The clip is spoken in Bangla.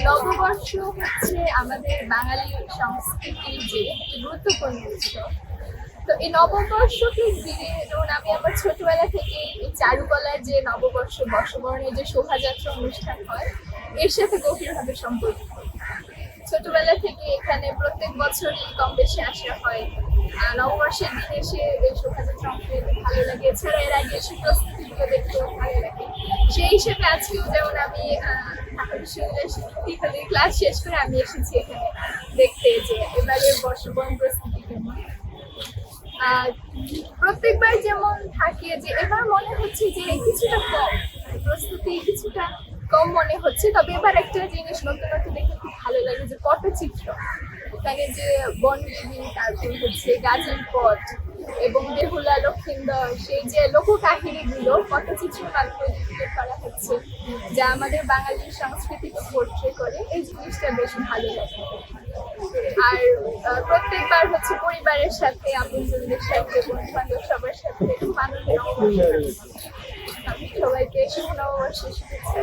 নববর্ষ হচ্ছে আমাদের বাঙালি সংস্কৃতির যে একটি গুরুত্বপূর্ণ উৎসব। তো এই নববর্ষকে ঘিরে যেমন আমি আমার ছোটবেলা থেকে এই চারুকলার যে নববর্ষ বর্ষবরণের যে শোভাযাত্রা অনুষ্ঠান হয় এর সাথে গভীরভাবে সম্পর্কিত। ছোটবেলা থেকে এখানে প্রত্যেক বছরই কম বেশি আসা হয়। নববর্ষের দিন এসে এই শোভাযাত্রা অংশ নিতে ভালো লাগে, এছাড়া এর আগে এসে প্রস্তুতিগুলো দেখতেও ভালো লাগে। সেই হিসেবে আজকেও যেমন আমি ঢাকা বিশ্ববিদ্যালয়ের শিক্ষার্থী ক্লাস শেষ করে আমি এসেছি এখানে দেখতে যে এবারের বর্ষবরণ প্রস্তুতি কেমন। প্রত্যেকবার যেমন থাকে যে এবার মনে হচ্ছে যে কিছুটা কম প্রস্তুতি, কিছুটা কম মনে হচ্ছে। তবে এবার একটা জিনিস নতুন নতুন দেখে খুব ভালো লাগে যে পটচিত্র, এখানে যে বনবিবি, তারপর হচ্ছে গাজীর পট এবং বেহুলা লক্ষিন্দর, সেই যে লোককাহিনীগুলো পটচিত্রের মাধ্যমে তুলে ধরা হচ্ছে, যা আমাদের বাঙালির সংস্কৃতিকে পোর্ট্রে করে, এই জিনিসটা বেশ ভালো লাগে। আর প্রত্যেকবার হচ্ছে পরিবারের সাথে, আপনজনদের সাথে, বন্ধু বান্ধব সবার সাথে খুব আনন্দের অবসর। সবাইকে শুভ নববর্ষের শুভেচ্ছা।